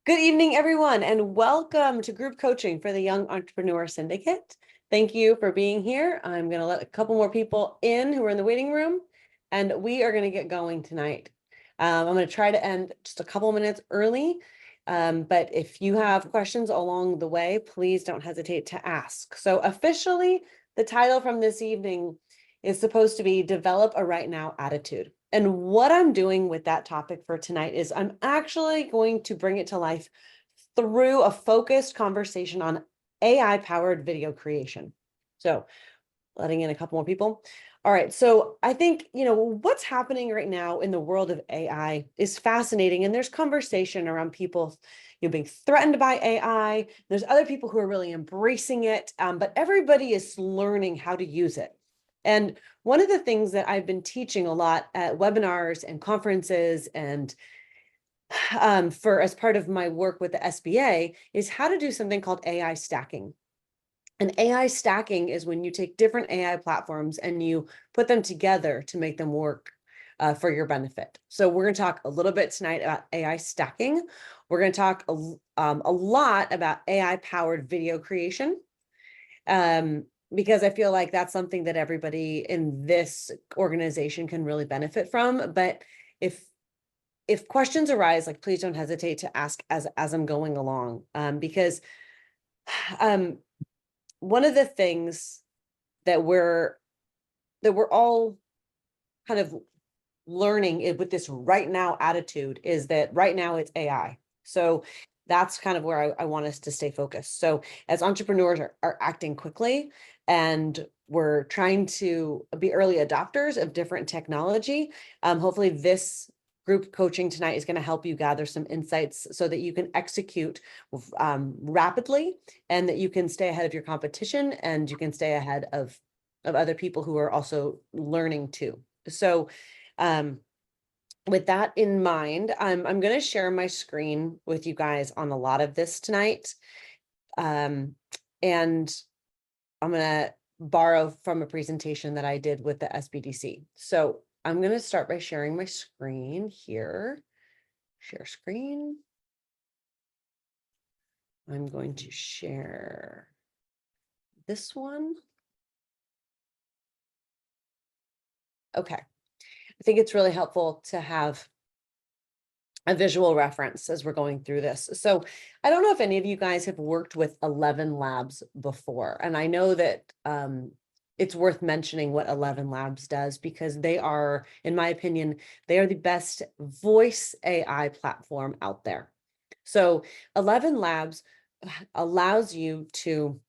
Good evening, everyone, and welcome to group coaching for the Young Entrepreneur Syndicate. Thank you for being here. I'm going to let a couple more people in who are in the waiting room, and we are going to get going tonight. I'm going to try to end just a couple minutes early, but if you have questions along the way, please don't hesitate to ask. So officially, the title from this evening is supposed to be Develop a Right Now Attitude. And what I'm doing with that topic for tonight is I'm actually going to bring it to life through a focused conversation on AI-powered video creation. So letting in a couple more people. All right, so I think, what's happening right now in the world of AI is fascinating. And there's conversation around people, being threatened by AI. There's other people who are really embracing it, but everybody is learning how to use it. And one of the things that I've been teaching a lot at webinars and conferences and for as part of my work with the SBA is how to do something called AI stacking. And AI stacking is when you take different AI platforms and you put them together to make them work for your benefit. So we're going to talk a little bit tonight about AI stacking. We're going to talk a lot about AI-powered video creation. Because I feel like that's something that everybody in this organization can really benefit from. But if questions arise, like please don't hesitate to ask as I'm going along, because one of the things that we're all kind of learning with this right now attitude is that right now it's AI. So that's kind of where I want us to stay focused. So as entrepreneurs are acting quickly and we're trying to be early adopters of different technology, hopefully this group coaching tonight is going to help you gather some insights so that you can execute rapidly and that you can stay ahead of your competition and you can stay ahead of other people who are also learning too. So with that in mind, I'm going to share my screen with you guys on a lot of this tonight. And I'm going to borrow from a presentation that I did with the SBDC. So I'm going to start by sharing my screen here. Share screen. I'm going to share this one. Okay. I think it's really helpful to have a visual reference as we're going through this. So I don't know if any of you guys have worked with 11 Labs before, and I know that it's worth mentioning what 11 Labs does because they are, in my opinion, they are the best voice AI platform out there. So 11 Labs allows you to,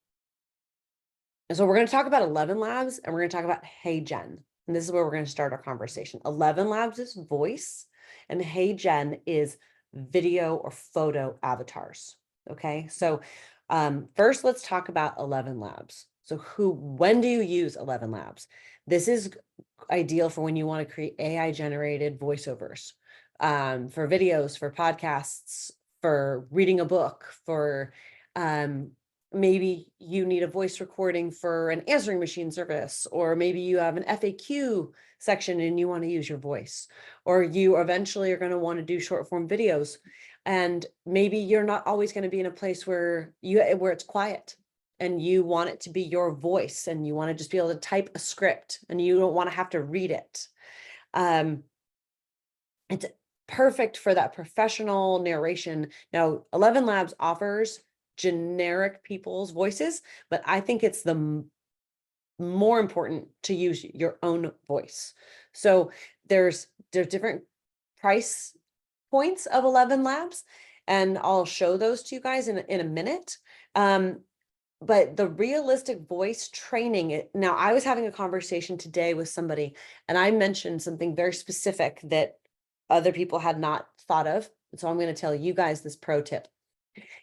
so we're going to talk about 11 Labs and we're going to talk about HeyGen. And this is where we're going to start our conversation. 11 Labs is voice and HeyGen is video or photo avatars. Okay, so first let's talk about 11 Labs. So when do you use 11 Labs? This is ideal for when you want to create AI generated voiceovers for videos, for podcasts, for reading a book, for maybe you need a voice recording for an answering machine service, or maybe you have an FAQ section and you want to use your voice, or you eventually are going to want to do short form videos. And maybe you're not always going to be in a place where it's quiet and you want it to be your voice and you want to just be able to type a script and you don't want to have to read it. It's perfect for that professional narration. Now, 11 Labs offers generic people's voices, but I think it's the more important to use your own voice. So there's different price points of 11 Labs, and I'll show those to you guys in a minute. But the realistic voice training, now I was having a conversation today with somebody, and I mentioned something very specific that other people had not thought of. So I'm going to tell you guys this pro tip.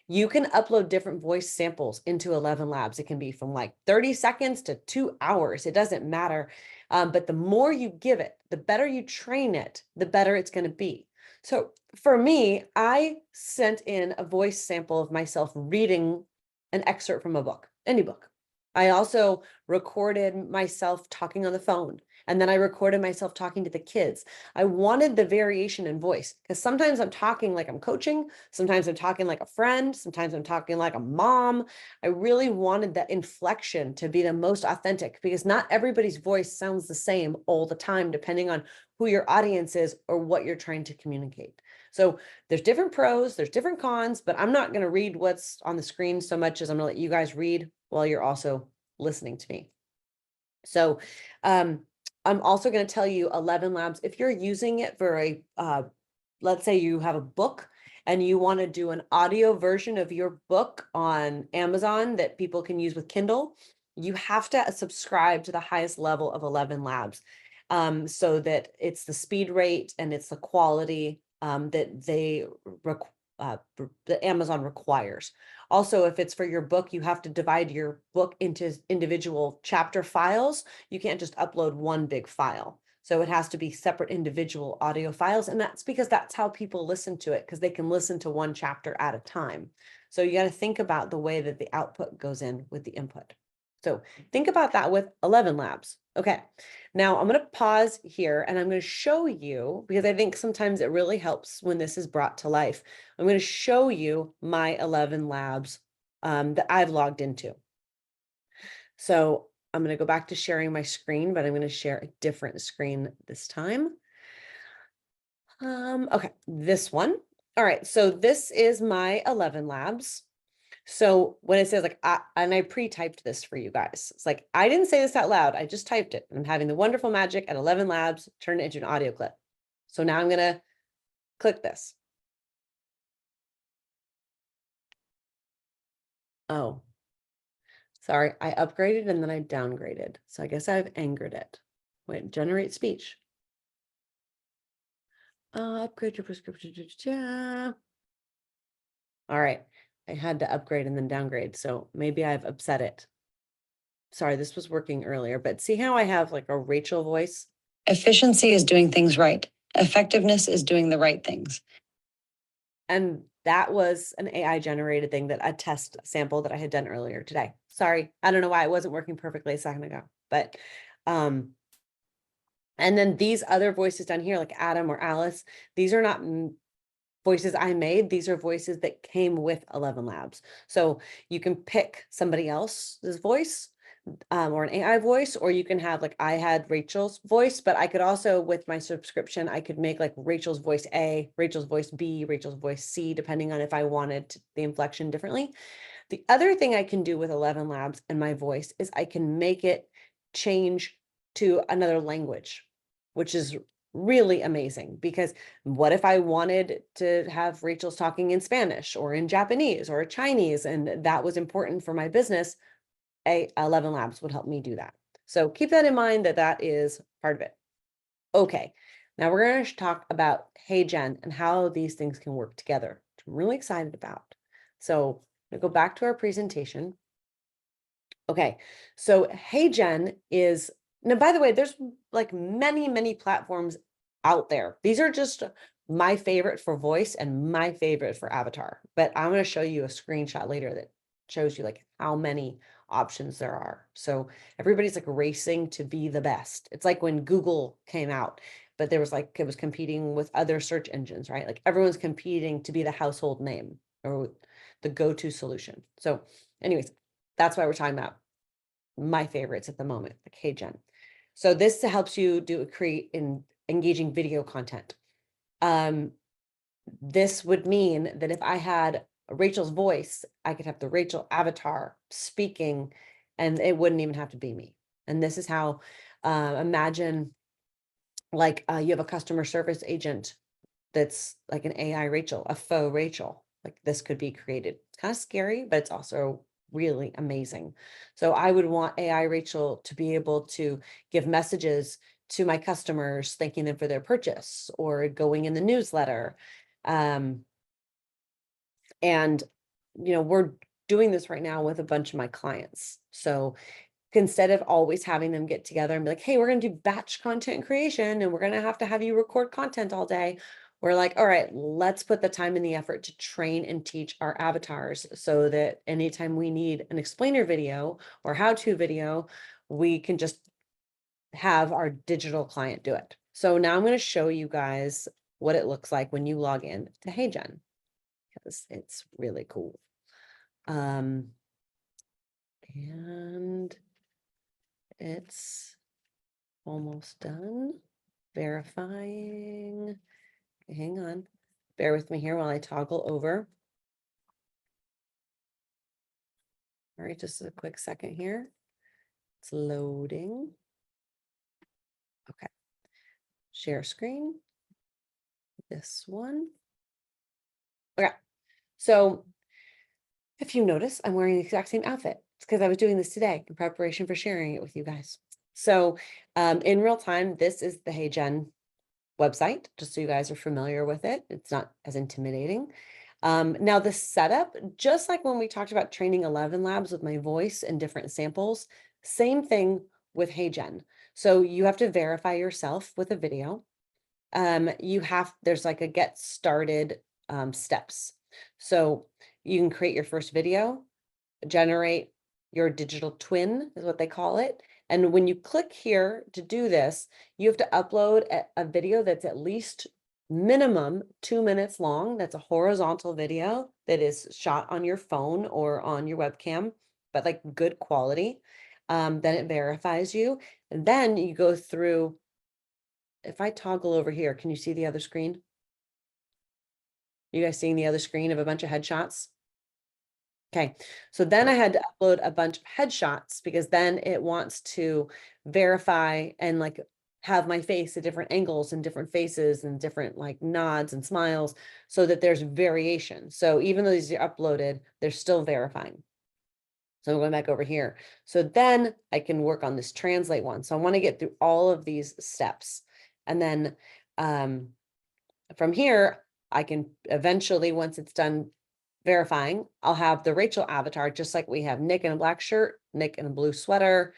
You can upload different voice samples into 11 Labs. It can be from like 30 seconds to 2 hours. It doesn't matter. But the more you give it, the better you train it, the better it's going to be. So for me, I sent in a voice sample of myself reading an excerpt from a book, any book. I also recorded myself talking on the phone. And then I recorded myself talking to the kids. I wanted the variation in voice because sometimes I'm talking like I'm coaching, sometimes I'm talking like a friend, sometimes I'm talking like a mom. I really wanted that inflection to be the most authentic because not everybody's voice sounds the same all the time, depending on who your audience is or what you're trying to communicate. So there's different pros, there's different cons, but I'm not going to read what's on the screen so much as I'm going to let you guys read while you're also listening to me. So I'm also going to tell you 11 Labs, if you're using it for a, let's say you have a book and you want to do an audio version of your book on Amazon that people can use with Kindle, you have to subscribe to the highest level of 11 Labs, so that it's the speed rate and it's the quality that that Amazon requires. Also, if it's for your book, you have to divide your book into individual chapter files. You can't just upload one big file. So it has to be separate individual audio files. And that's because that's how people listen to it, because they can listen to one chapter at a time. So you got to think about the way that the output goes in with the input. So think about that with 11 Labs. Okay, now I'm going to pause here and I'm going to show you, because I think sometimes it really helps when this is brought to life. I'm going to show you my 11 Labs that I've logged into. So I'm going to go back to sharing my screen, but I'm going to share a different screen this time. Okay, this one. All right, so this is my 11 Labs. So when it says like, and I pre-typed this for you guys. It's like, I didn't say this out loud. I just typed it. I'm having the wonderful magic at 11 Labs, turn it into an audio clip. So now I'm going to click this. Oh, sorry. I upgraded and then I downgraded. So I guess I've angered it. Wait, generate speech. Upgrade your prescription. All right. I had to upgrade and then downgrade. So maybe I've upset it. Sorry, this was working earlier, but see how I have like a Rachel voice? Efficiency is doing things right. Effectiveness is doing the right things. And that was an AI generated thing, that a test sample that I had done earlier today. Sorry, I don't know why it wasn't working perfectly a second ago, but and then these other voices down here, like Adam or Alice, these are not voices I made. These are voices that came with 11 Labs. So you can pick somebody else's voice, or an AI voice, or you can have, like I had Rachel's voice, but I could also, with my subscription, I could make like Rachel's voice A, Rachel's voice B, Rachel's voice C, depending on if I wanted the inflection differently. The other thing I can do with 11 Labs and my voice is I can make it change to another language, which is really amazing, because what if I wanted to have Rachel's talking in Spanish or in Japanese or Chinese, and that was important for my business? 11 Labs would help me do that. So keep that in mind, that that is part of it. Okay, now we're going to talk about HeyGen and how these things can work together, which I'm really excited about. So I'm going to go back to our presentation. Okay, so HeyGen is, now by the way, there's like many platforms out there. These are just my favorite for voice and my favorite for avatar, but I'm going to show you a screenshot later that shows you like how many options there are. So everybody's like racing to be the best. It's like when Google came out, but there was like, it was competing with other search engines, right? Like everyone's competing to be the household name or the go-to solution. So anyways, that's why we're talking about my favorites at the moment, like HeyGen. So this helps you create engaging video content. This would mean that if I had Rachel's voice, I could have the Rachel avatar speaking, and it wouldn't even have to be me. And this is how, imagine like you have a customer service agent that's like an AI Rachel, a faux Rachel. Like this could be created. It's kind of scary, but it's also really amazing. So I would want AI Rachel to be able to give messages to my customers, thanking them for their purchase, or going in the newsletter. And we're doing this right now with a bunch of my clients. So instead of always having them get together and be like, hey, we're going to do batch content creation and we're going to have you record content all day, we're like, all right, let's put the time and the effort to train and teach our avatars, so that anytime we need an explainer video or how-to video, we can just have our digital client do it. So now I'm going to show you guys what it looks like when you log in to HeyGen, because it's really cool. And it's almost done. Verifying. Hang on. Bear with me here while I toggle over. All right, just a quick second here. It's loading. Okay. Share screen. This one. Okay. So if you notice, I'm wearing the exact same outfit. It's because I was doing this today in preparation for sharing it with you guys. So in real time, this is the HeyGen website, just so you guys are familiar with it. It's not as intimidating. Now the setup, just like when we talked about training 11 labs with my voice and different samples, same thing with HeyGen. So you have to verify yourself with a video. There's like a get started steps. So you can create your first video, generate your digital twin is what they call it. And when you click here to do this, you have to upload a video that's at least minimum 2 minutes long. That's a horizontal video that is shot on your phone or on your webcam, but like good quality. Then it verifies you. And then you go through, if I toggle over here, can you see the other screen? You guys seeing the other screen of a bunch of headshots? Okay, so then I had to upload a bunch of headshots because then it wants to verify and like have my face at different angles and different faces and different like nods and smiles so that there's variation. So even though these are uploaded, they're still verifying. So I'm going back over here. So then I can work on this translate one. So I want to get through all of these steps. And then from here, I can eventually, once it's done verifying, I'll have the Rachel avatar, just like we have Nick in a black shirt, Nick in a blue sweater,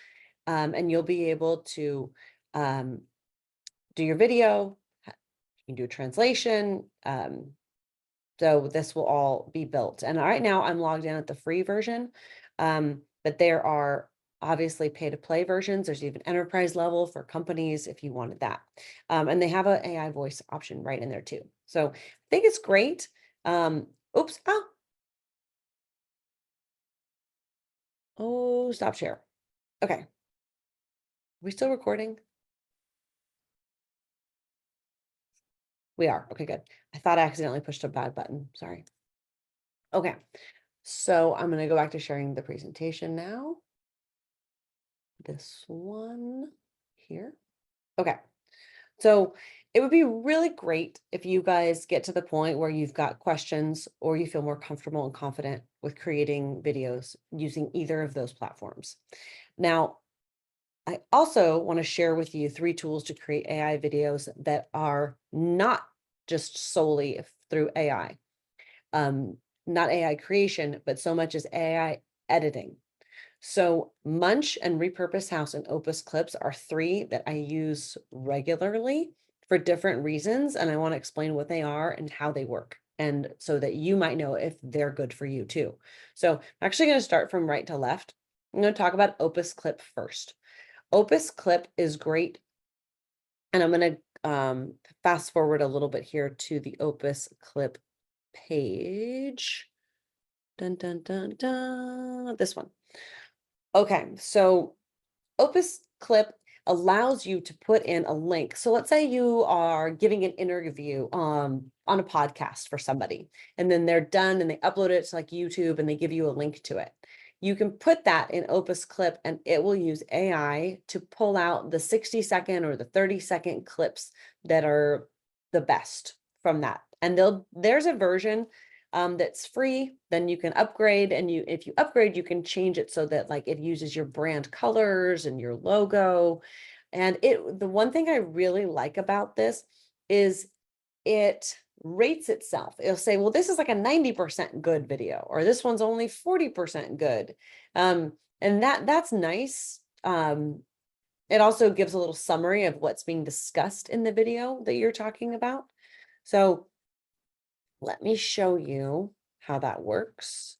and you'll be able to do your video, you can do a translation. So this will all be built. And right now I'm logged in at the free version, but there are obviously pay to play versions. There's even enterprise level for companies if you wanted that. And they have an AI voice option right in there too. So I think it's great. Oops. Oh, stop share. Okay. We still recording? We are. Okay, good. I thought I accidentally pushed a bad button. Sorry. Okay. So I'm going to go back to sharing the presentation now. This one here. Okay. So it would be really great if you guys get to the point where you've got questions or you feel more comfortable and confident with creating videos using either of those platforms. Now, I also want to share with you 3 tools to create AI videos that are not just solely through AI. Not AI creation, but so much as AI editing. So Munch and Repurpose House and Opus Clips are 3 that I use regularly for different reasons. And I want to explain what they are and how they work. And so that you might know if they're good for you too. So I'm actually going to start from right to left. I'm going to talk about Opus Clip first. Opus Clip is great. And I'm going to fast forward a little bit here to the Opus Clip page. Dun, dun, dun, dun. This one. Okay, so Opus Clip allows you to put in a link. So let's say you are giving an interview on a podcast for somebody, and then they're done and they upload it to like YouTube and they give you a link to it. You can put that in Opus Clip and it will use AI to pull out the 60-second or the 30-second clips that are the best from that. And there's a version that's free. Then you can upgrade, and if you upgrade, you can change it so that like it uses your brand colors and your logo. And the one thing I really like about this is it rates itself. It'll say, well, this is like a 90% good video, or this one's only 40% good. And that's nice. It also gives a little summary of what's being discussed in the video that you're talking about. So let me show you how that works.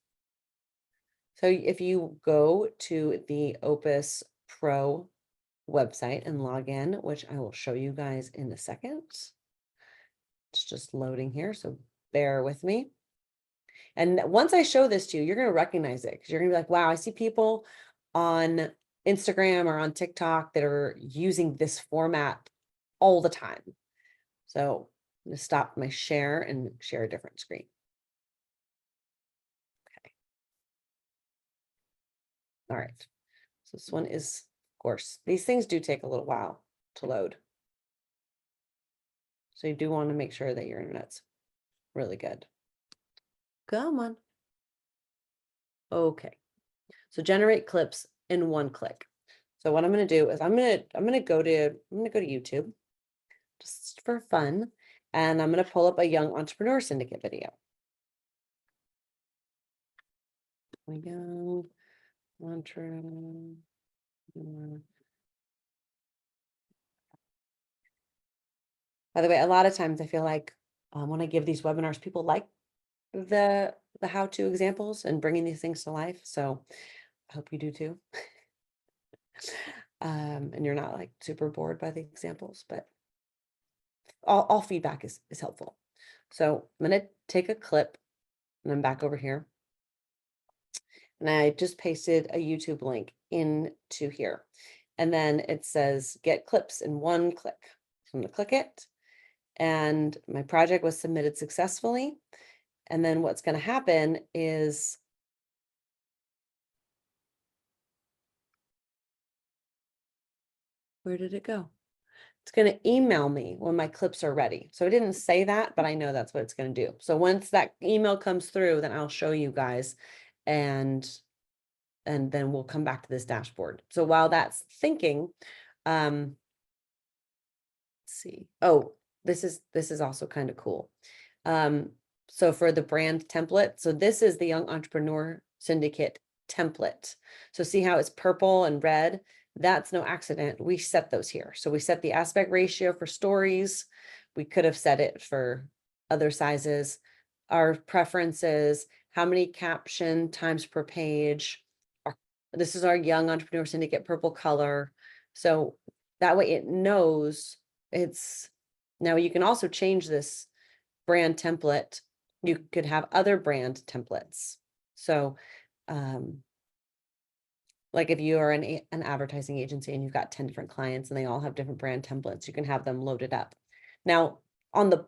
So if you go to the Opus Pro website and log in, which I will show you guys in a second. It's just loading here, so bear with me. And once I show this to you, you're going to recognize it because you're going to be like, wow, I see people on Instagram or on TikTok that are using this format all the time. So I'm going to stop my share and share a different screen. Okay. All right. So this one is, of course, these things do take a little while to load. So you do want to make sure that your internet's really good. Come on. Okay. So generate clips in one click. So what I'm going to do is I'm going to go to YouTube just for fun, and I'm going to pull up a Young Entrepreneur Syndicate video. Young Entrepreneur. By the way, a lot of times I feel like when I give these webinars, people like the how-to examples and bringing these things to life. So I hope you do too. And you're not like super bored by the examples, but all feedback is helpful. So I'm going to take a clip and I'm back over here. And I just pasted a YouTube link into here. And then it says get clips in one click. So I'm going to click it. And my project was submitted successfully. And then what's going to happen is where did it go? It's going to email me when my clips are ready. So I didn't say that, but I know that's what it's going to do. So once that email comes through, then I'll show you guys and then we'll come back to this dashboard. So while that's thinking, let's see. Oh, this is also kind of cool. So for the brand template, so this is the Young Entrepreneur Syndicate template. So see how it's purple and red? That's no accident. We set those here. So we set the aspect ratio for stories. We could have set it for other sizes, our preferences, how many caption times per page. This is our Young Entrepreneur Syndicate purple color. So that way it knows it's, now you can also change this brand template. You could have other brand templates. So, like if you are an advertising agency and you've got 10 different clients and they all have different brand templates, you can have them loaded up. Now, on the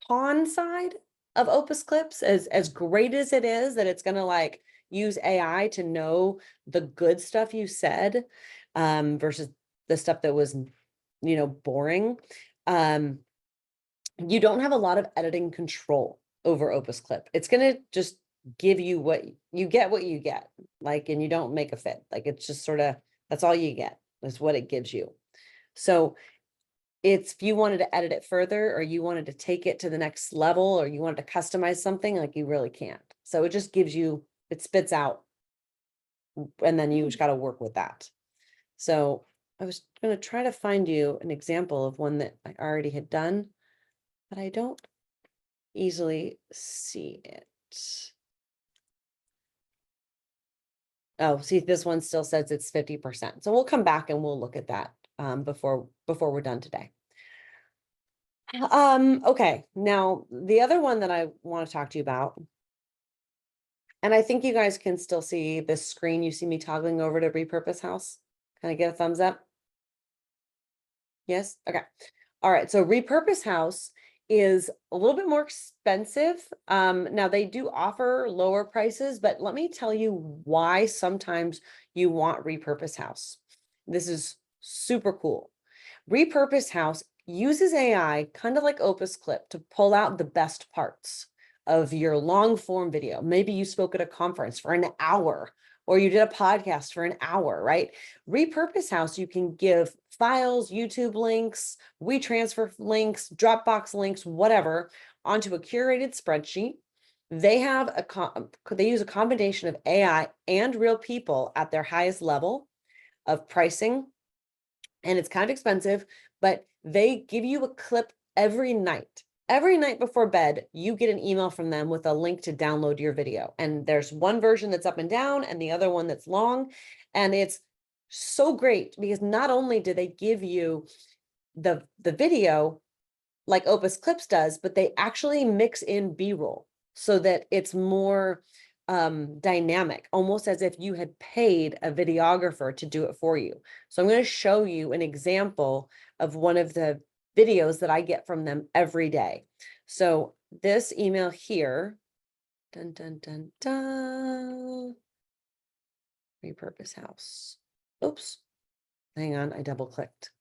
pawn side of Opus Clips, as great as it is that it's going to like use AI to know the good stuff you said, versus the stuff that was, boring. You don't have a lot of editing control over Opus Clip. It's going to just give you what you get, like, and you don't make a fit. Like, it's just sort of, that's all you get. That's what it gives you. So it's, if you wanted to edit it further, or you wanted to take it to the next level, or you wanted to customize something, like, you really can't. So it just gives you, it spits out, and then you just got to work with that. So I was going to try to find you an example of one that I already had done, but I don't easily see it. Oh, see, this one still says it's 50%. So we'll come back and we'll look at that before we're done today. Okay, now the other one that I want to talk to you about, and I think you guys can still see this screen. You see me toggling over to Repurpose House. Can I get a thumbs up? Yes. Okay. All right. So Repurpose House is a little bit more expensive. Now they do offer lower prices, but let me tell you why sometimes you want Repurpose House. This is super cool. Repurpose House uses AI, kind of like Opus Clip, to pull out the best parts of your long form video. Maybe you spoke at a conference for an hour, or you did a podcast for an hour, right? Repurpose House, you can give files, YouTube links, WeTransfer links, Dropbox links, whatever, onto a curated spreadsheet. They have they use a combination of AI and real people at their highest level of pricing. And it's kind of expensive, but they give you a clip every night. Every night before bed, you get an email from them with a link to download your video. And there's one version that's up and down and the other one that's long. And it's so great because not only do they give you the video like Opus Clips does, but they actually mix in B-roll so that it's more dynamic, almost as if you had paid a videographer to do it for you. So I'm going to show you an example of one of the videos that I get from them every day. So this email here, dun, dun, dun, dun, repurpose house. Oops, hang on, I double clicked.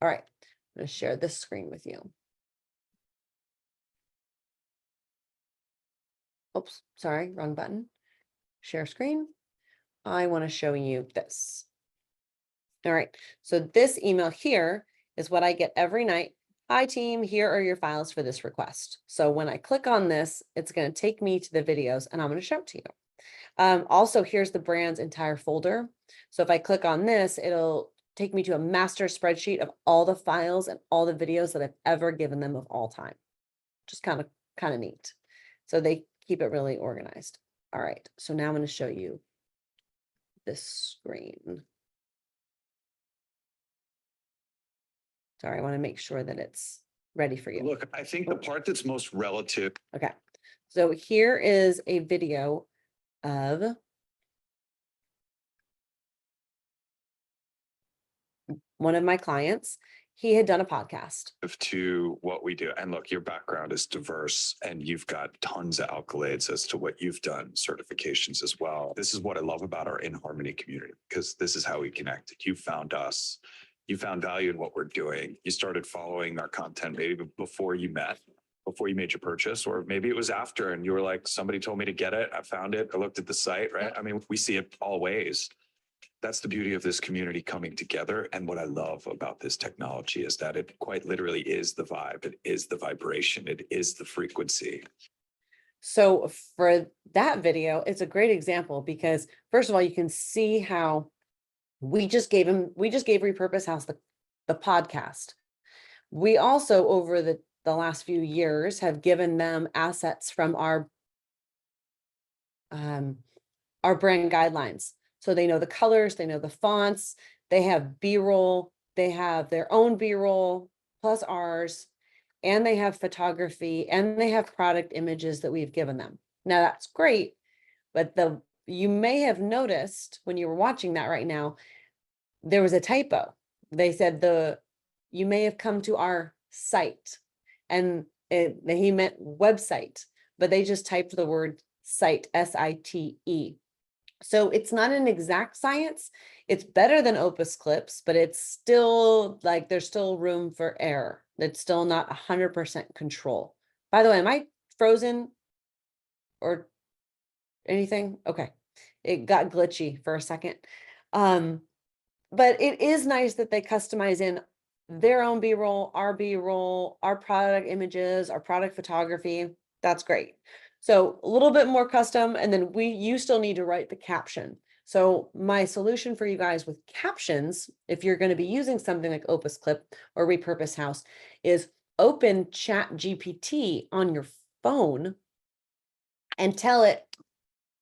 All right, I'm going to share this screen with you. Oops, sorry, wrong button. Share screen. I want to show you this. All right, so this email here is what I get every night. Hi team, here are your files for this request. So when I click on this, it's going to take me to the videos and I'm going to show it to you. Also, here's the brand's entire folder. So if I click on this, it'll take me to a master spreadsheet of all the files and all the videos that I've ever given them of all time. Just kind of neat. So they keep it really organized. All right, so now I'm going to show you this screen. Sorry, I want to make sure that it's ready for you. Look, I think the part that's most relative. Okay, so here is a video of one of my clients. He had done a podcast. To what we do. And look, your background is diverse and you've got tons of accolades as to what you've done, certifications as well. This is what I love about our In Harmony community, because this is how we connected. You found us, you found value in what we're doing. You started following our content maybe before you met, before you made your purchase, or maybe it was after and you were like, somebody told me to get it. I found it. I looked at the site, right? I mean, we see it all ways. That's the beauty of this community coming together. And what I love about this technology is that it quite literally is the vibe. It is the vibration. It is the frequency. So for that video, it's a great example because first of all, you can see how we just gave Repurpose House the podcast. We also, over the last few years, have given them assets from our brand guidelines. So they know the colors, they know the fonts, they have B-roll, they have their own B-roll plus ours, and they have photography and they have product images that we've given them. Now that's great, but you may have noticed when you were watching that right now, there was a typo. They said you may have come to our site, and he meant website, but they just typed the word site, S-I-T-E. So it's not an exact science. It's better than Opus Clips, but it's still like there's still room for error. It's still not 100% control. By the way, am I frozen or anything? Okay. It got glitchy for a second. But it is nice that they customize in their own B-roll, our product images, our product photography. That's great. So a little bit more custom, and then you still need to write the caption. So my solution for you guys with captions, if you're going to be using something like Opus Clip or Repurpose House, is open ChatGPT on your phone and tell it,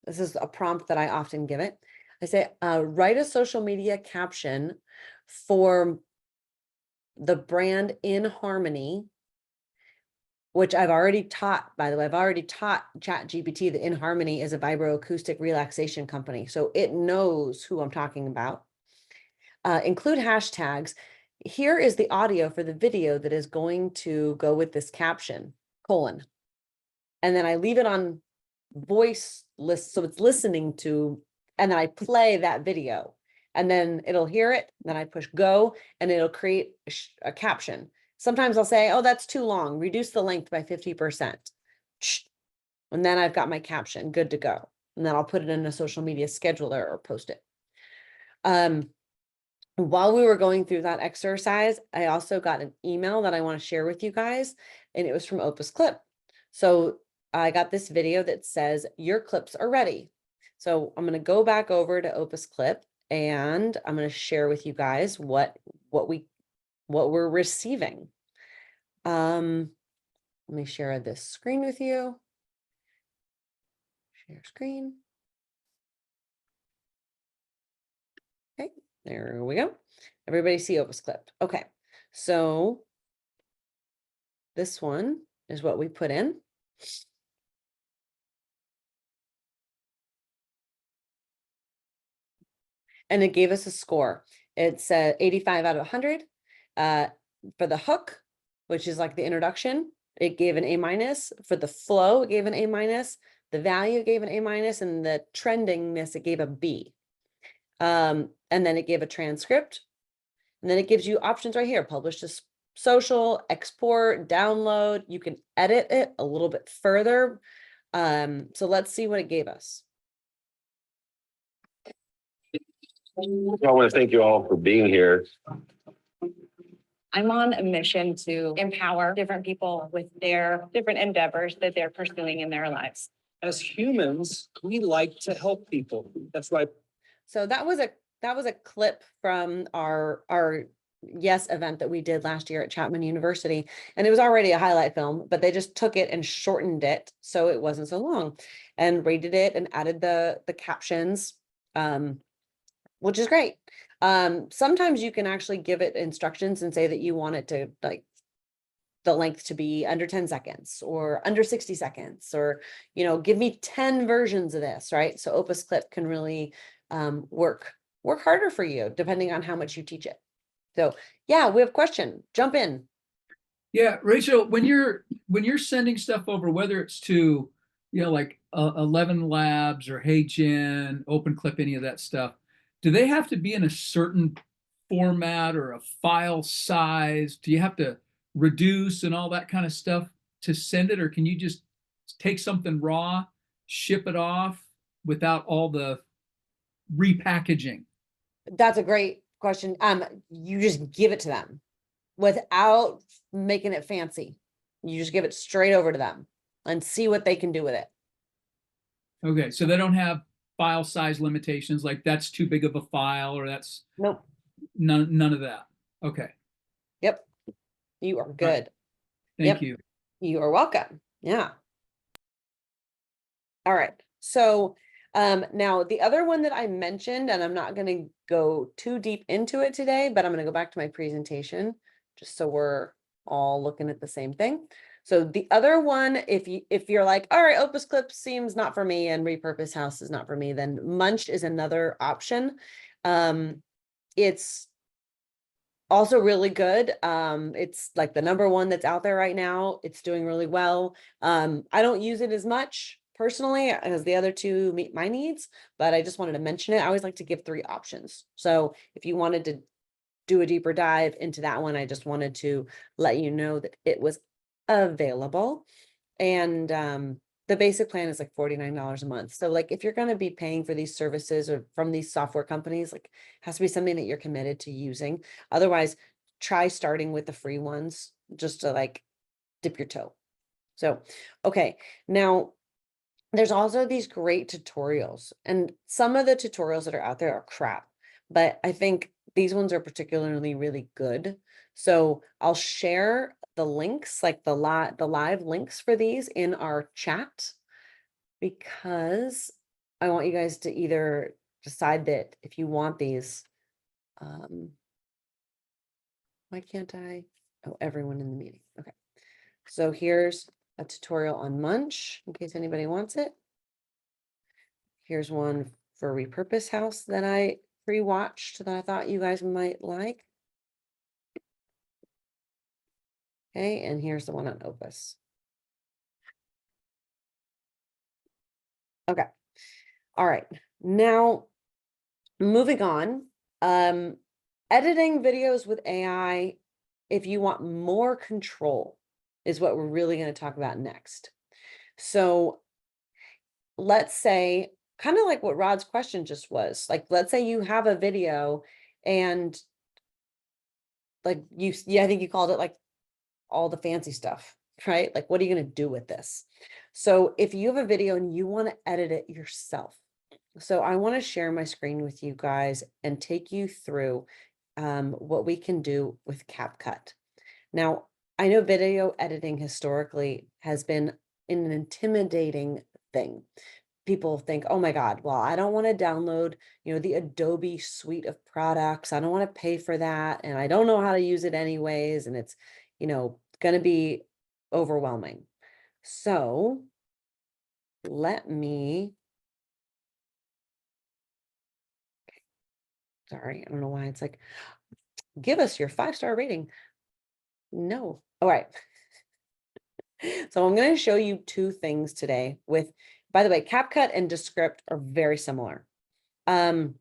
this is a prompt that I often give it. I say, write a social media caption for the brand In Harmony, which I've already taught, by the way, I've already taught ChatGPT that In Harmony is a vibroacoustic relaxation company. So it knows who I'm talking about. Include hashtags. Here is the audio for the video that is going to go with this caption, : and then I leave it on voice list. So it's listening to, and then I play that video and then it'll hear it. Then I push go and it'll create a caption. Sometimes I'll say, oh, that's too long. Reduce the length by 50%. And then I've got my caption good to go. And then I'll put it in a social media scheduler or post it. While we were going through that exercise, I also got an email that I want to share with you guys, and it was from Opus Clip. So I got this video that says your clips are ready. So I'm going to go back over to Opus Clip and I'm going to share with you guys what we're receiving. Let me share this screen with you. Share screen. There we go. Everybody see Opus Clip. Okay, so this one is what we put in. And it gave us a score. It's 85 out of 100. For the hook, which is like the introduction, it gave an A-. For the flow, it gave an A-. The value gave an A-, and the trendingness, it gave a B. And then it gave a transcript. And then it gives you options right here: publish to social, export, download. You can edit it a little bit further. So let's see what it gave us. I want to thank you all for being here. I'm on a mission to empower different people with their different endeavors that they're pursuing in their lives. As humans, we like to help people. That's why So that was a clip from our Yes event that we did last year at Chapman University. And it was already a highlight film, but they just took it and shortened it so it wasn't so long, and rated it and added the captions, which is great. Sometimes you can actually give it instructions and say that you want it to, like, the length to be under 10 seconds or under 60 seconds, or, give me 10 versions of this, right? So Opus Clip can really work harder for you depending on how much you teach it. So yeah, we have a question. Jump in. Yeah, Rachel, when you're sending stuff over, whether it's to, like 11 Labs or HeyGen, OpenClip, any of that stuff, do they have to be in a certain format or a file size? Do you have to reduce and all that kind of stuff to send it, or can you just take something raw, ship it off without all the repackaging? That's a great question. You just give it to them without making it fancy. You just give it straight over to them and see what they can do with it. Okay, so they don't have file size limitations, like that's too big of a file, or that's Nope. none of that. Okay, Yep. You are good. thank Yep. you. You are welcome. Yeah. All right. So now the other one that I mentioned, and I'm not going to go too deep into it today, but I'm going to go back to my presentation just so we're all looking at the same thing. So the other one, if you're like, all right, Opus Clip seems not for me and Repurpose House is not for me, then Munch is another option. It's also really good. It's like the #1 that's out there right now. It's doing really well. I don't use it as much personally as the other two meet my needs, but I just wanted to mention it. I always like to give 3 options. So if you wanted to do a deeper dive into that one, I just wanted to let you know that it was available. And the basic plan is like $49 a month. So like if you're going to be paying for these services or from these software companies, like it has to be something that you're committed to using. Otherwise, try starting with the free ones just to like dip your toe. So, okay. Now there's also these great tutorials, and some of the tutorials that are out there are crap, but I think these ones are particularly really good. So I'll share the links, like the live links for these in our chat, because I want you guys to either decide that if you want these. Why can't I? Oh, everyone in the meeting. Okay. So here's a tutorial on Munch in case anybody wants it. Here's one for Repurpose House that I pre-watched that I thought you guys might like. Okay, and here's the one on Opus. Okay. All right. Now, moving on. Editing videos with AI, if you want more control, is what we're really going to talk about next. So let's say, kind of like what Rod's question just was, like, let's say you have a video and like I think you called it like all the fancy stuff, right? Like, what are you going to do with this? So if you have a video and you want to edit it yourself, so I want to share my screen with you guys and take you through what we can do with CapCut. Now, I know video editing historically has been an intimidating thing people think, oh my God, well, I don't want to download, the Adobe suite of products. I don't want to pay for that. And I don't know how to use it anyways. And it's, going to be overwhelming. So let me, sorry, I don't know why it's like, give us your 5-star rating. No. All right. So I'm going to show you two things today with, by the way, CapCut and Descript are very similar. I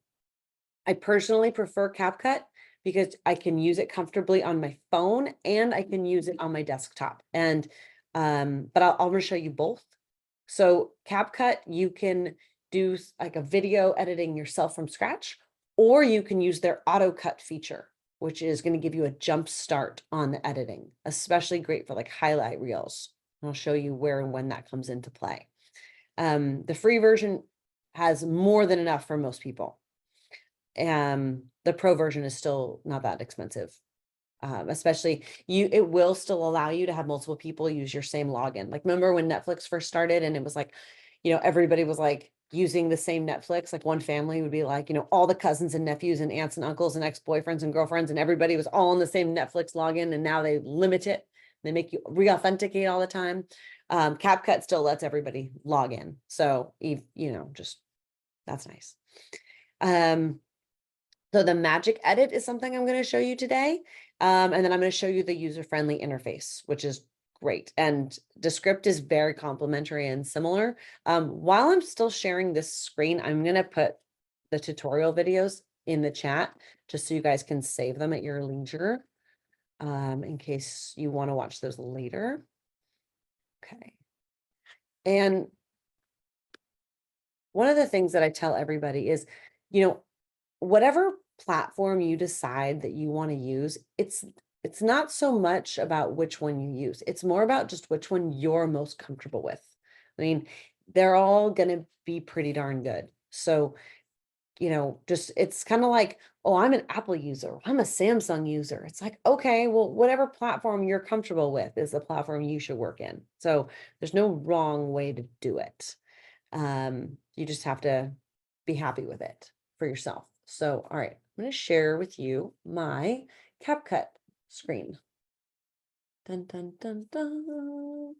personally prefer CapCut because I can use it comfortably on my phone and I can use it on my desktop. And, but I'm going to show you both. So CapCut, you can do like a video editing yourself from scratch, or you can use their auto cut feature, which is going to give you a jump start on the editing, especially great for like highlight reels. I'll show you where and when that comes into play. The free version has more than enough for most people. The pro version is still not that expensive. Especially it will still allow you to have multiple people use your same login. Like, remember when Netflix first started and it was like, everybody was like using the same Netflix, like one family would be like, all the cousins and nephews and aunts and uncles and ex-boyfriends and girlfriends, and everybody was all on the same Netflix login. And now they limit it. They make you re-authenticate all the time. CapCut still lets everybody log in. So, just that's nice. So the magic edit is something I'm going to show you today. And then I'm going to show you the user-friendly interface, which is great. And Descript is very complementary and similar. While I'm still sharing this screen, I'm going to put the tutorial videos in the chat just so you guys can save them at your leisure, in case you want to watch those later. Okay. And one of the things that I tell everybody is, whatever platform you decide that you want to use, it's not so much about which one you use. It's more about just which one you're most comfortable with. I mean, they're all going to be pretty darn good. So, just, it's kind of like, oh, I'm an Apple user, I'm a Samsung user. It's like, okay, well, whatever platform you're comfortable with is the platform you should work in. So there's no wrong way to do it. You just have to be happy with it for yourself. So, all right, I'm going to share with you my CapCut screen. Dun, dun, dun, dun.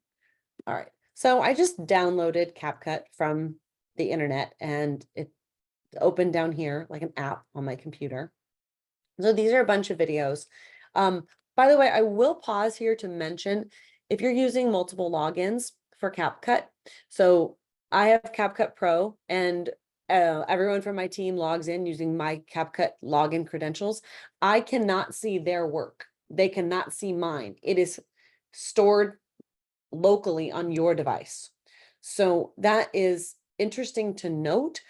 All right, so I just downloaded CapCut from the internet and it opened down here like an app on my computer. So these are a bunch of videos. By the way, I will pause here to mention if you're using multiple logins for CapCut. So I have CapCut Pro and everyone from my team logs in using my CapCut login credentials. I cannot see their work. They cannot see mine. It is stored locally on your device. So that is interesting to note,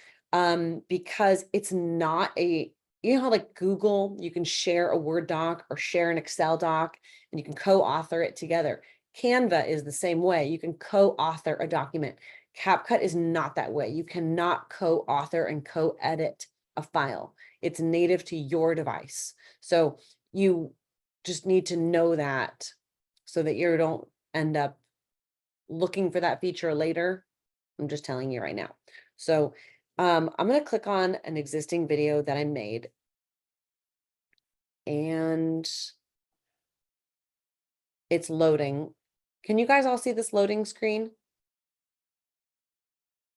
because it's not how like Google, you can share a Word doc or share an Excel doc and you can co-author it together. Canva is the same way. You can co-author a document. CapCut is not that way. You cannot co-author and co-edit a file. It's native to your device. So you just need to know that so that you don't end up looking for that feature later. I'm just telling you right now. So I'm going to click on an existing video that I made. And it's loading. Can you guys all see this loading screen?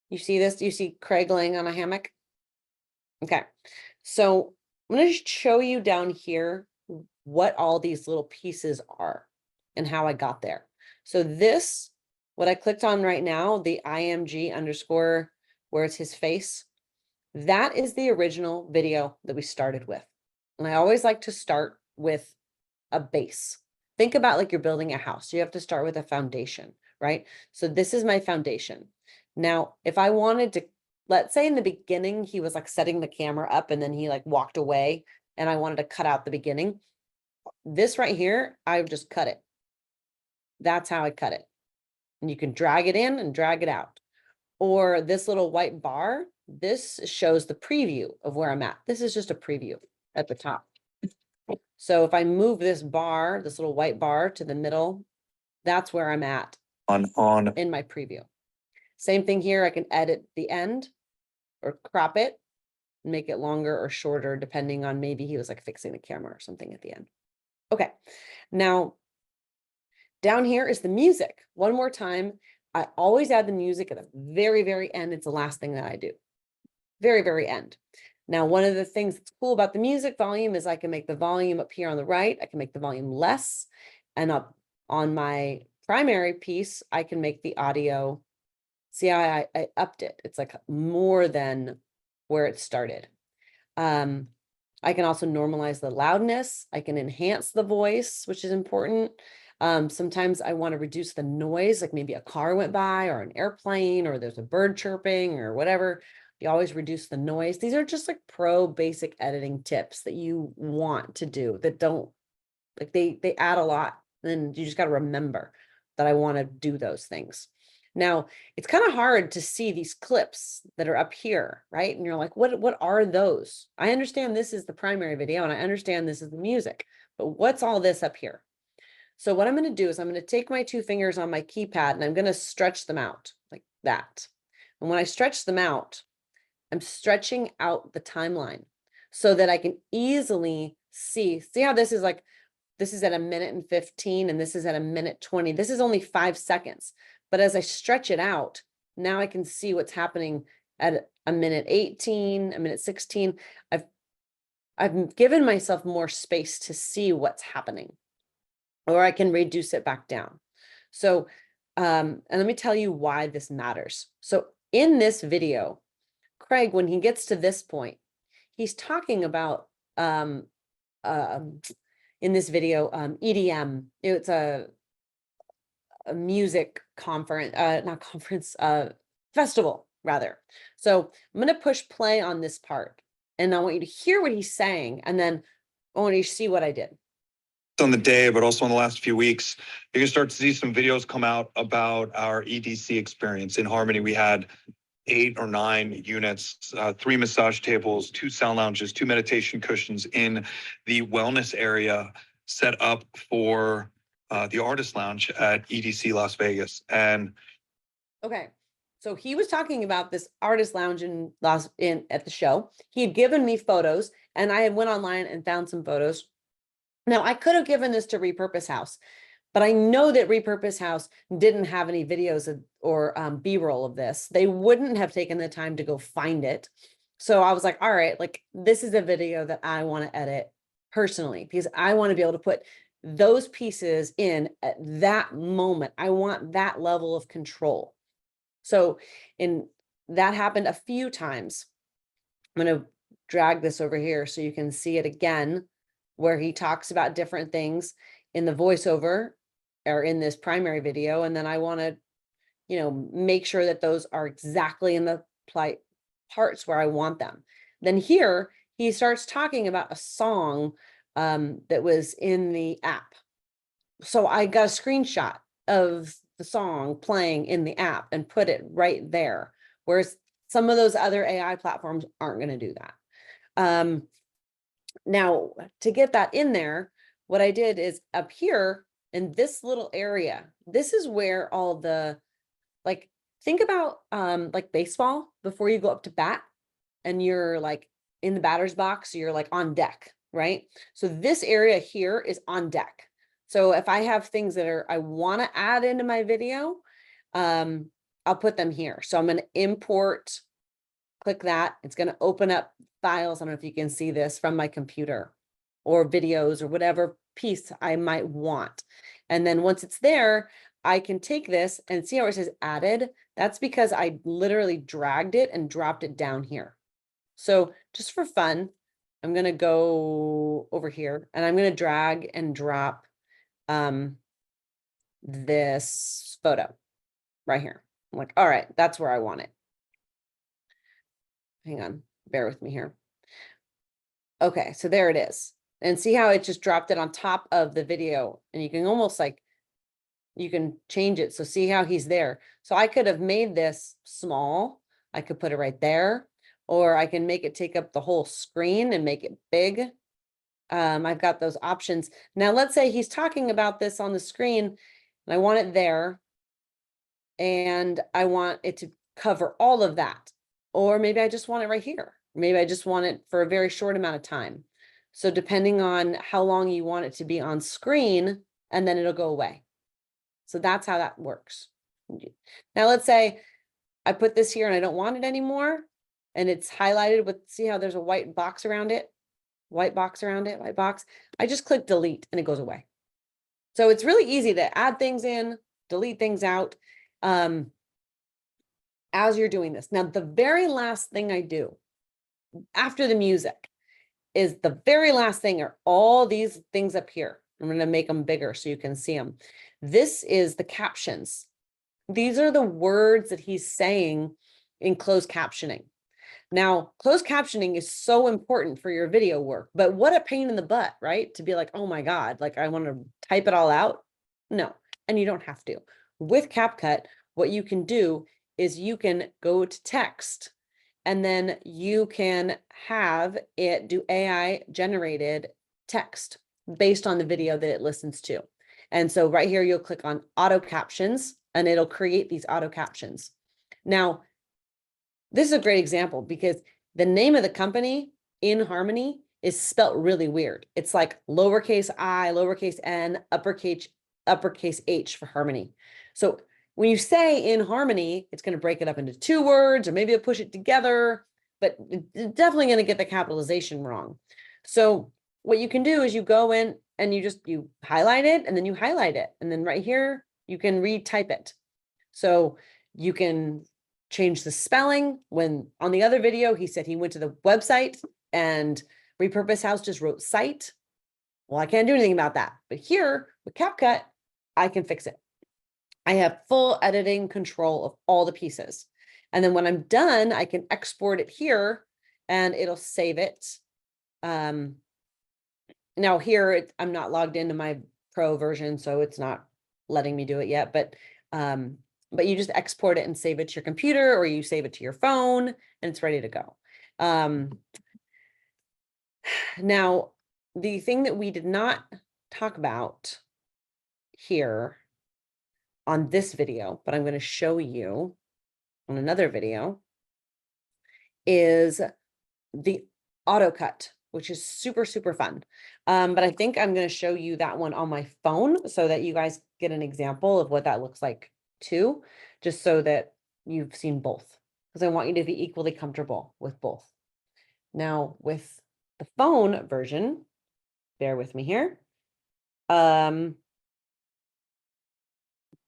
You see this? Do you see Craig laying on a hammock? Okay. So I'm going to show you down here what all these little pieces are and how I got there. So this, what I clicked on right now, the IMG underscore, where it's his face, that is the original video that we started with. And I always like to start with a base. Think about like you're building a house. You have to start with a foundation, right? So this is my foundation. Now, if I wanted to, let's say in the beginning, he was like setting the camera up and then he like walked away and I wanted to cut out the beginning. This right here, I would just cut it. That's how I cut it. And you can drag it in and drag it out. Or this little white bar, this shows the preview of where I'm at. This is just a preview at the top. So if I move this bar, this little white bar to the middle, that's where I'm at On in my preview. Same thing here. I can edit the end or crop it, make it longer or shorter, depending on maybe he was like fixing the camera or something at the end. Okay, now down here is the music. One more time, I always add the music at the very, very end. It's the last thing that I do. Very, very end. Now, one of the things that's cool about the music volume is I can make the volume up here on the right. I can make the volume less. And up on my primary piece, I can make the audio. See how I upped it. It's like more than where it started. I can also normalize the loudness. I can enhance the voice, which is important. Sometimes I want to reduce the noise, like maybe a car went by or an airplane or there's a bird chirping or whatever. You always reduce the noise. These are just like pro basic editing tips that you want to do that don't like they add a lot. And you just got to remember that I want to do those things. Now, it's kind of hard to see these clips that are up here, right? And you're like, what are those? I understand this is the primary video and I understand this is the music, but what's all this up here? So what I'm going to do is I'm going to take my 2 fingers on my keypad and I'm going to stretch them out like that. And when I stretch them out, I'm stretching out the timeline so that I can easily see how this is like, this is at 1:15 and this is at 1:20. This is only 5 seconds. But as I stretch it out, now I can see what's happening at 1:18, 1:16. I've given myself more space to see what's happening, or I can reduce it back down. So, and let me tell you why this matters. So in this video, Craig, when he gets to this point, he's talking about, in this video, EDM. It's a music conference, not conference, festival rather. So I'm going to push play on this part and I want you to hear what he's saying. And then I want you to see what I did. On the day, but also in the last few weeks, you're gonna start to see some videos come out about our EDC experience. In Harmony, we had 8 or 9 units, 3 massage tables, 2 sound lounges, 2 meditation cushions in the wellness area set up for the artist lounge at EDC Las Vegas. And Okay. So he was talking about this artist lounge at the show. He had given me photos and I had went online and found some photos. Now I could have given this to Repurpose House, but I know that Repurpose House didn't have any videos or B-roll of this. They wouldn't have taken the time to go find it. So I was like, all right, like this is a video that I want to edit personally because I want to be able to put those pieces in at that moment. I want that level of control. So that happened a few times. I'm going to drag this over here so you can see it again, where he talks about different things in the voiceover or in this primary video. And then I want to, make sure that those are exactly in the parts where I want them. Then here he starts talking about a song that was in the app. So I got a screenshot of the song playing in the app and put it right there. Whereas some of those other AI platforms aren't going to do that. Now, to get that in there, what I did is up here in this little area, this is where all the, like, think about like baseball before you go up to bat and you're like in the batter's box, so you're like on deck, right? So this area here is on deck. So if I have things that I want to add into my video, I'll put them here. So I'm going to import, click that. It's going to open up files. I don't know if you can see this from my computer or videos or whatever piece I might want. And then once it's there, I can take this and see how it says added. That's because I literally dragged it and dropped it down here. So just for fun, I'm going to go over here and I'm going to drag and drop this photo right here. I'm like, all right, that's where I want it. Hang on, bear with me here. Okay, so there it is. And see how it just dropped it on top of the video, and you can almost like, you can change it. So see how he's there. So I could have made this small. I could put it right there, or I can make it take up the whole screen and make it big. I've got those options. Now, let's say he's talking about this on the screen and I want it there. and I want it to cover all of that. Or maybe I just want it right here. Maybe I just want it for a very short amount of time. So depending on how long you want it to be on screen, and then it'll go away. So that's how that works. Now let's say I put this here and I don't want it anymore, and it's highlighted with, see how there's a white box around it? White box around it, white box. I just click delete and it goes away. So it's really easy to add things in, delete things out as you're doing this. Now, the very last thing I do after the music is the very last thing are all these things up here. I'm going to make them bigger so you can see them. This is the captions. These are the words that he's saying in closed captioning. Now, closed captioning is so important for your video work, but what a pain in the butt, right? To be like, oh my God, like I want to type it all out. No, and you don't have to. With CapCut, what you can do is you can go to text and then you can have it do AI generated text based on the video that it listens to. And so right here, you'll click on auto captions and it'll create these auto captions. Now, this is a great example because the name of the company, InHarmony, is spelt really weird. It's like lowercase I, lowercase n, uppercase H for harmony. So when you say InHarmony, it's going to break it up into 2 words, or maybe it'll push it together, but it's definitely going to get the capitalization wrong. So what you can do is you go in and you highlight it, and then you highlight it. And then right here, you can retype it. So you can change the spelling. When on the other video, he said he went to the website and Repurpose House just wrote site. Well, I can't do anything about that. But here with CapCut, I can fix it. I have full editing control of all the pieces. And then when I'm done, I can export it here and it'll save it. Now here, I'm not logged into my pro version, so it's not letting me do it yet, but you just export it and save it to your computer, or you save it to your phone and it's ready to go. Now, the thing that we did not talk about here on this video, but I'm going to show you on another video, is the auto cut, which is super, super fun. But I think I'm going to show you that one on my phone so that you guys get an example of what that looks like too, just so that you've seen both, because I want you to be equally comfortable with both. Now with the phone version, bear with me here.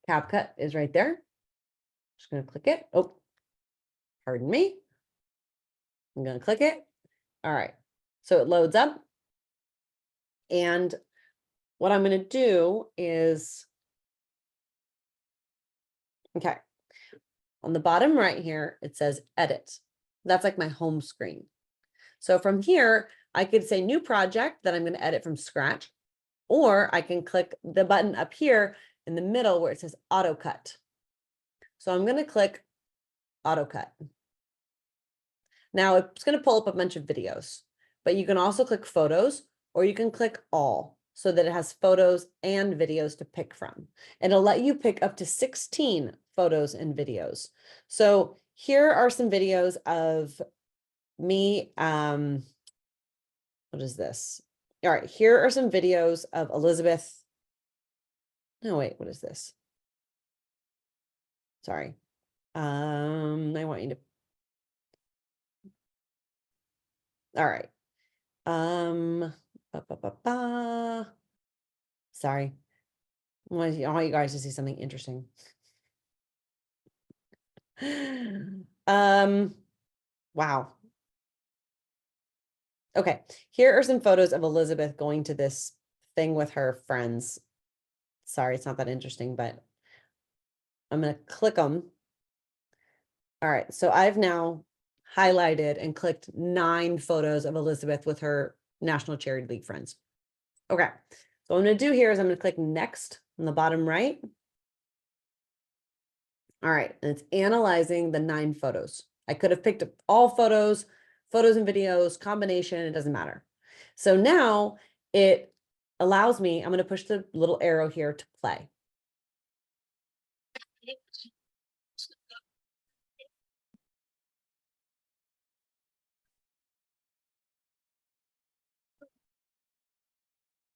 CapCut is right there. Just going to click it. Oh, pardon me. I'm going to click it. All right. So it loads up. And what I'm going to do is, okay, on the bottom right here, it says edit. That's like my home screen. So from here, I could say new project that I'm going to edit from scratch, or I can click the button up here in the middle where it says auto cut. So I'm going to click auto cut. Now it's going to pull up a bunch of videos, but you can also click photos, or you can click all, so that it has photos and videos to pick from. And it'll let you pick up to 16 photos and videos. So here are some videos of me. What is this? All right, here are some videos of Elizabeth. No, wait, what is this? Sorry. I want you to. All right. Sorry. I want you guys to see something interesting. Wow. Okay, here are some photos of Elizabeth going to this thing with her friends. Sorry, it's not that interesting, but I'm going to click them. All right, so I've now highlighted and clicked 9 photos of Elizabeth with her National Charity League friends. Okay, so what I'm going to do here is I'm going to click next on the bottom right. All right, and it's analyzing the 9 photos. I could have picked up all photos and videos, combination, it doesn't matter. So now it allows me, I'm going to push the little arrow here to play.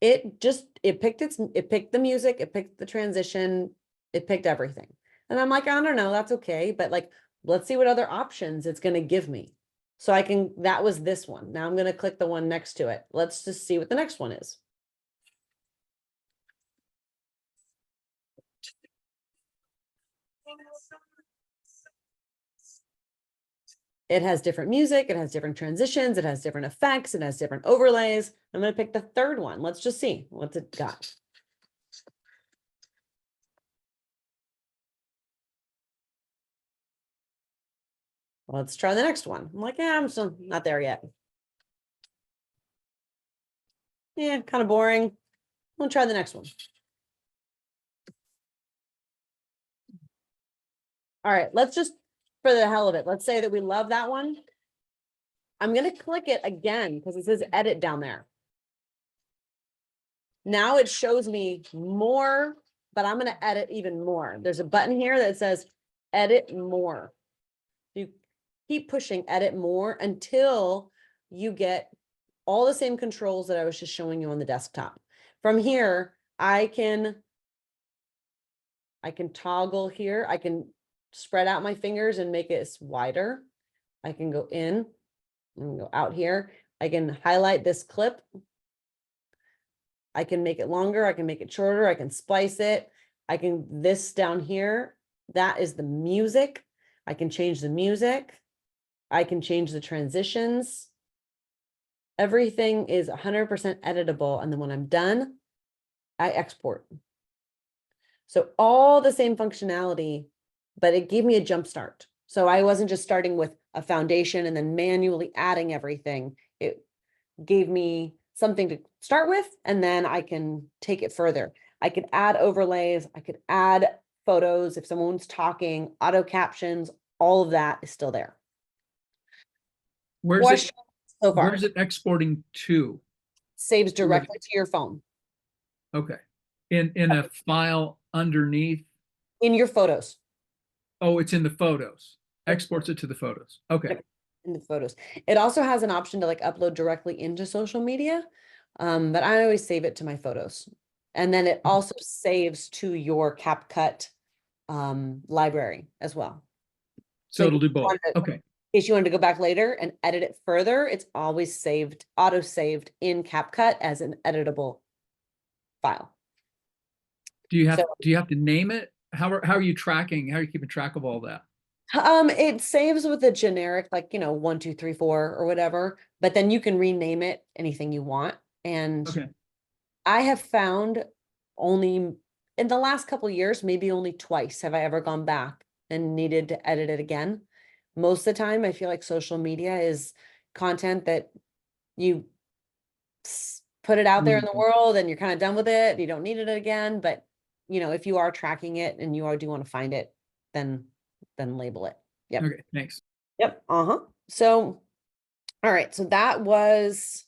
it picked the music, it picked the transition, it picked everything. And I'm like, I don't know, that's okay, but like, let's see what other options it's gonna give me. So that was this one. Now I'm gonna click the one next to it. Let's just see what the next one is. It has different music, it has different transitions, it has different effects, it has different overlays. I'm gonna pick the third one. Let's just see what's it got. Let's try the next one. I'm like, yeah, I'm still not there yet. Yeah, kind of boring. We'll try the next one. All right, let's just, for the hell of it, let's say that we love that one. I'm gonna click it again because it says edit down there. Now it shows me more, but I'm gonna edit even more. There's a button here that says edit more. You keep pushing edit more until you get all the same controls that I was just showing you on the desktop. From here, I can toggle here. I can spread out my fingers and make it wider. I can go in and go out here. I can highlight this clip. I can make it longer. I can make it shorter. I can splice it. This down here, that is the music. I can change the music. I can change the transitions. Everything is 100% editable. And then when I'm done, I export. So all the same functionality, but it gave me a jump start. So I wasn't just starting with a foundation and then manually adding everything. It gave me something to start with, and then I can take it further. I could add overlays. I could add photos. If someone's talking, auto captions, all of that is still there. Where's So far, it exporting to? saves directly to your phone Okay. In a file underneath. in your photos. Oh, it's in the photos. Exports it to the photos. Okay. Yep. In the photos. It also has an option to like upload directly into social media. But I always save it to my photos. And then it also saves to your CapCut library as well. So it'll do if you both. wanted to- Okay. In case you wanted to go back later and edit it further, it's always saved, auto saved in CapCut as an editable file. Do you have to name it? How are you tracking? How are you keeping track of all that? It saves with a generic, like, 1, 2, 3, 4 or whatever, but then you can rename it anything you want. And Okay. I have found only in the last couple of years, maybe only twice have I ever gone back and needed to edit it again. Most of the time, I feel like social media is content that you put it out there in the world and you're kind of done with it. You don't need it again. But, if you are tracking it and you do want to find it, then label it. Yep. Okay, thanks. Yep. So, all right. So that was,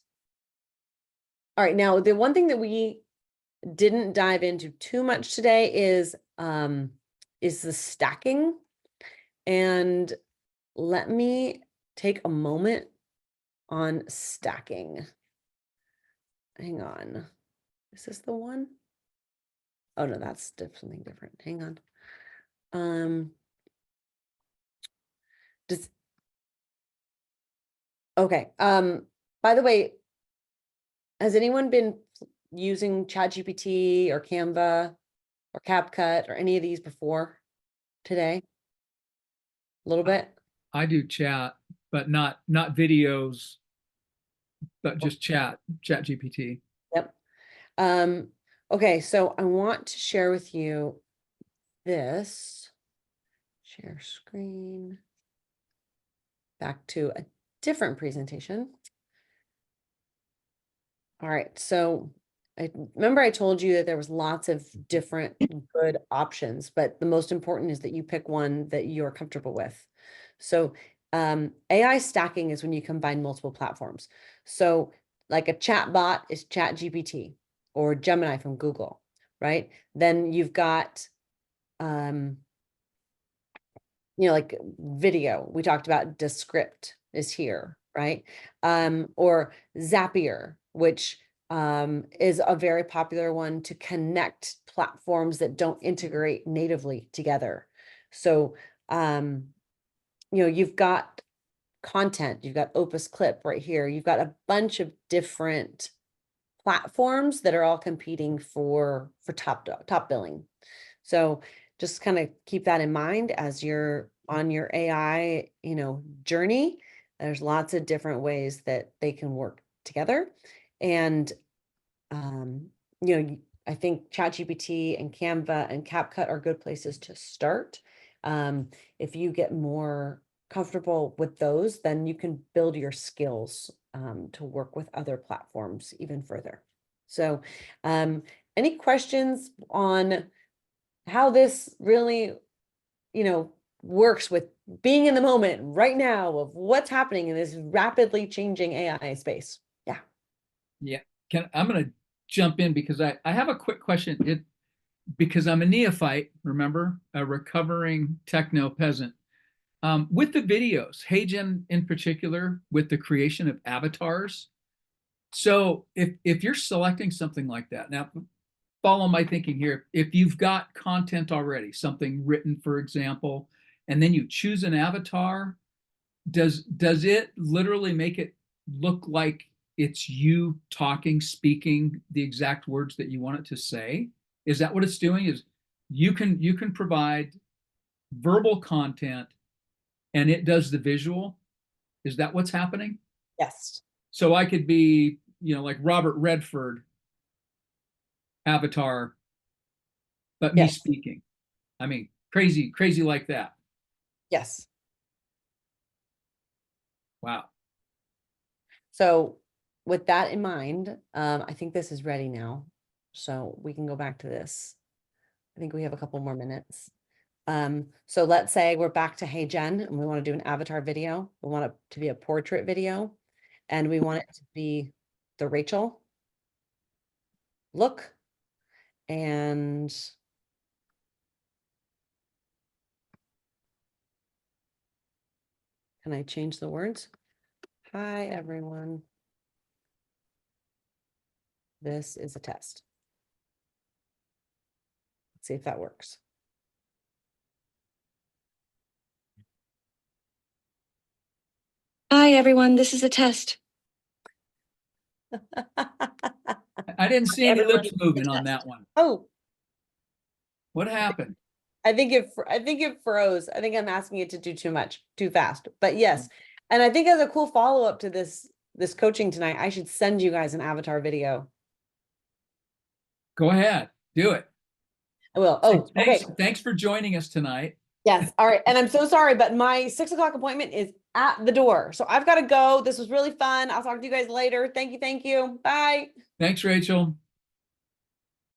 all right. Now, the one thing that we didn't dive into too much today is the stacking. And let me take a moment on stacking. Hang on. Is this the one? Oh no, that's something different. Hang on. Okay. By the way, has anyone been using ChatGPT or Canva or CapCut or any of these before today? A little bit? I do chat, but not videos, but just chat GPT. Yep. Okay, so I want to share with you this. Share screen. Back to a different presentation. All right, so I remember I told you that there was lots of different good options, but the most important is that you pick one that you're comfortable with. So AI stacking is when you combine multiple platforms. So like a chat bot is ChatGPT or Gemini from Google, right? Then you've got, like video. We talked about Descript is here, right? Or Zapier, which is a very popular one to connect platforms that don't integrate natively together. So, you've got content, you've got Opus Clip right here, you've got a bunch of different platforms that are all competing for top billing. So just kind of keep that in mind as you're on your AI, journey. There's lots of different ways that they can work together. And, I think ChatGPT and Canva and CapCut are good places to start. If you get more comfortable with those, then you can build your skills to work with other platforms even further. So, any questions on how this really, works with being in the moment right now of what's happening in this rapidly changing AI space? Yeah. Yeah, I'm gonna jump in because I have a quick question. Because I'm a neophyte, remember, a recovering techno peasant. With the videos, HeyGen in particular, with the creation of avatars. So if you're selecting something like that, now follow my thinking here. If you've got content already, something written, for example, and then you choose an avatar, does it literally make it look like it's you talking, speaking the exact words that you want it to say? Is that what it's doing? Is you can provide verbal content and it does the visual? Is that what's happening? Yes. So I could be, like Robert Redford avatar, but me Yes. speaking. I mean, crazy like that. Yes. Wow. So with that in mind, I think this is ready now. So we can go back to this. I think we have a couple more minutes. So let's say we're back to HeyGen and we want to do an avatar video. We want it to be a portrait video and we want it to be the Rachel look. And can I change the words? Hi, everyone. This is a test. Let's see if that works. Hi, everyone. This is a test. I didn't see any Everyone lips needs moving to on test. that one. Oh, What happened? I think it froze. I think I'm asking it to do too much, too fast. But yes, and I think as a cool follow-up to this coaching tonight, I should send you guys an avatar video. Go ahead, do it. I will. Oh, okay. Thanks for joining us tonight. Yes. All right. And I'm so sorry, but my 6 o'clock appointment is at the door. So I've got to go. This was really fun. I'll talk to you guys later. Thank you. Thank you. Bye. Thanks, Rachel.